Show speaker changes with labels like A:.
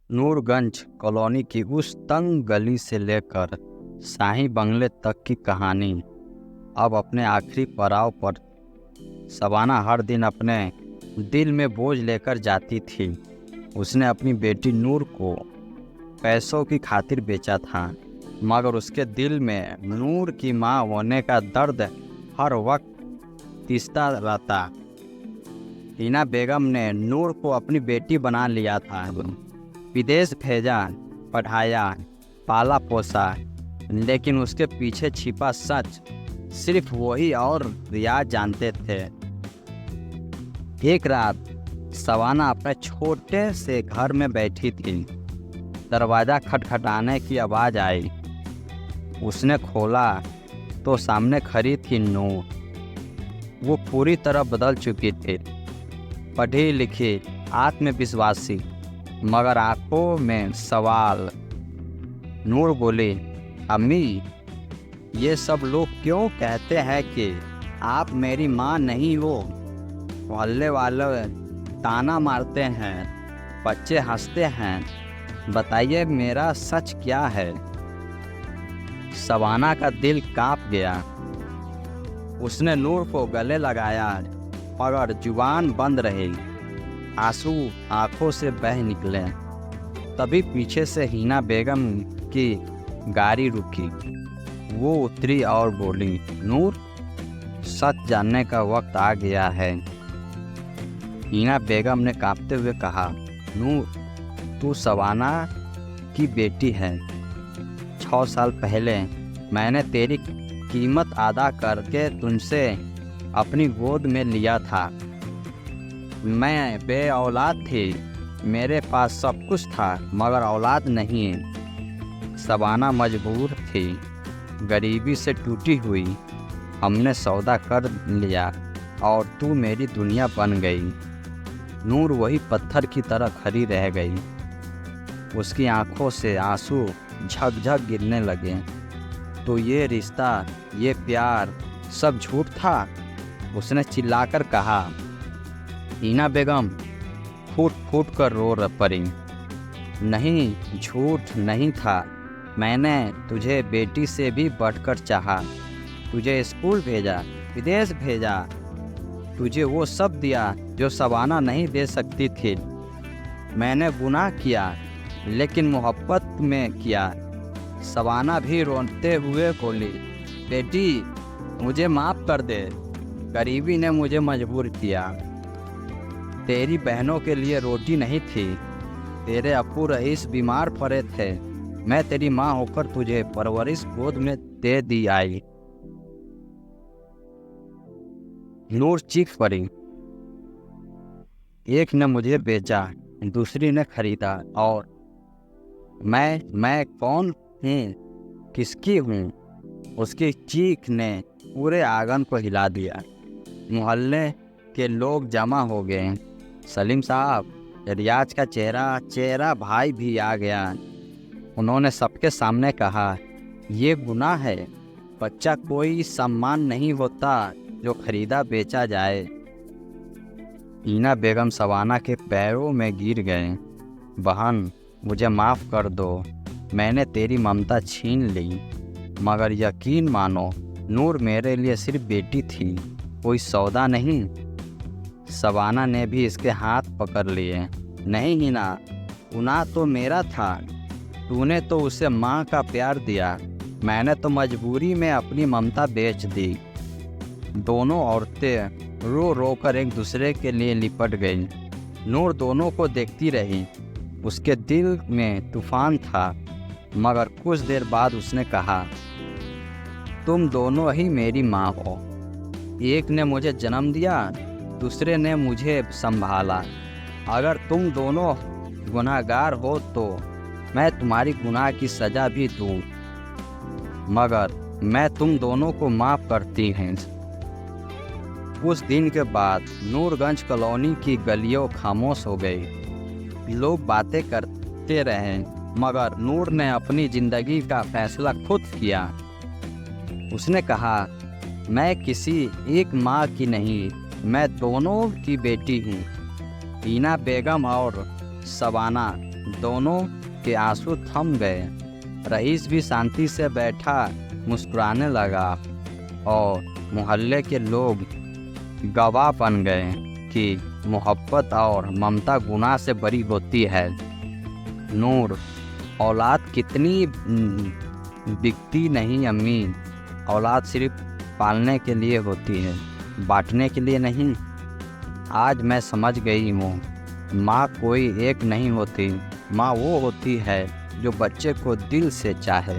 A: Noorganj colony की उस तंग गली से लेकर शाही बंगले तक की कहानी अब अपने आखिरी पड़ाव पर। शबाना हर दिन अपने दिल में बोझ लेकर जाती थी। उसने अपनी बेटी नूर को पैसों की खातिर बेचा था, मगर उसके दिल में नूर की मां होने का दर्द हर वक्त तिसता रहता। हिना बेगम ने नूर को अपनी बेटी बना लिया था, विदेश भेजा, पढ़ाया, पाला पोसा, लेकिन उसके पीछे छिपा सच सिर्फ वही और रियाज जानते थे। एक रात शबाना अपने छोटे से घर में बैठी थी। दरवाज़ा खटखटाने की आवाज़ आई। उसने खोला तो सामने खड़ी थी नूर। वो पूरी तरह बदल चुकी थी, पढ़ी लिखी, आत्मविश्वासी, मगर आंखों में सवाल। नूर बोली, अम्मी, ये सब लोग क्यों कहते हैं कि आप मेरी माँ नहीं हो? मोहल्ले वाले ताना मारते हैं, बच्चे हंसते हैं, बताइए मेरा सच क्या है? शबाना का दिल कांप गया। उसने नूर को गले लगाया, मगर जुबान बंद रही। आंसू आंखों से बह निकले। तभी पीछे से हिना बेगम की गाड़ी रुकी। वो उतरी और बोली, नूर, सच जानने का वक्त आ गया है। हिना बेगम ने कांपते हुए कहा, नूर, तू शबाना की बेटी है। 6 साल पहले मैंने तेरी कीमत अदा करके तुमसे अपनी गोद में लिया था। मैं बे औलाद थी, मेरे पास सब कुछ था, मगर औलाद नहीं। शबाना मजबूर थी, गरीबी से टूटी हुई। हमने सौदा कर लिया और तू मेरी दुनिया बन गई। नूर वही पत्थर की तरह खड़ी रह गई। उसकी आंखों से आंसू झकझक गिरने लगे। तो ये रिश्ता, ये प्यार सब झूठ था? उसने चिल्लाकर कहा। हिना बेगम फूट फूट कर रो पड़ी। नहीं, झूठ नहीं था। मैंने तुझे बेटी से भी बढ़कर चाहा। तुझे स्कूल भेजा, विदेश भेजा, तुझे वो सब दिया जो शबाना नहीं दे सकती थी। मैंने गुनाह किया, लेकिन मोहब्बत में किया। शबाना भी रोते हुए बोली, बेटी, मुझे माफ़ कर दे। गरीबी ने मुझे मजबूर किया। तेरी बहनों के लिए रोटी नहीं थी। तेरे अप्पू रईस बीमार पड़े थे। मैं तेरी माँ होकर तुझे परवरिश गोद में दे दी आई। नूर चीख पड़ी, एक ने मुझे बेचा, दूसरी ने खरीदा, और मैं कौन हूँ, किसकी हूँ? उसकी चीख ने पूरे आंगन को हिला दिया। मोहल्ले के लोग जमा हो गए। सलीम साहब, रियाज का चेहरा भाई भी आ गया। उन्होंने सबके सामने कहा, ये गुनाह है। बच्चा कोई सम्मान नहीं होता जो खरीदा बेचा जाए। हिना बेगम शबाना के पैरों में गिर गए। बहन, मुझे माफ़ कर दो। मैंने तेरी ममता छीन ली, मगर यकीन मानो, नूर मेरे लिए सिर्फ बेटी थी, कोई सौदा नहीं। शबाना ने भी इसके हाथ पकड़ लिए। नहीं हिना, गुनाह तो मेरा था। तूने तो उसे माँ का प्यार दिया, मैंने तो मजबूरी में अपनी ममता बेच दी। दोनों औरतें रो रो कर एक दूसरे के लिए लिपट गईं। नूर दोनों को देखती रही। उसके दिल में तूफान था, मगर कुछ देर बाद उसने कहा, तुम दोनों ही मेरी माँ हो। एक ने मुझे जन्म दिया, दूसरे ने मुझे संभाला। अगर तुम दोनों गुनहगार हो तो मैं तुम्हारी गुनाह की सज़ा भी दूँ, मगर मैं तुम दोनों को माफ़ करती हूँ। उस दिन के बाद नूरगंज कॉलोनी की गलियों खामोश हो गई। लोग बातें करते रहे, मगर नूर ने अपनी ज़िंदगी का फैसला खुद किया। उसने कहा, मैं किसी एक माँ की नहीं, मैं दोनों की बेटी हूँ। हिना बेगम और शबाना दोनों के आंसू थम गए। रईस भी शांति से बैठा मुस्कुराने लगा और मोहल्ले के लोग गवाह बन गए कि मोहब्बत और ममता गुनाह से बरी होती है। नूर, औलाद कितनी बिकती नहीं अम्मी। औलाद सिर्फ पालने के लिए होती है, बांटने के लिए नहीं। आज मैं समझ गई हूँ, माँ कोई एक नहीं होती। माँ वो होती है जो बच्चे को दिल से चाहे।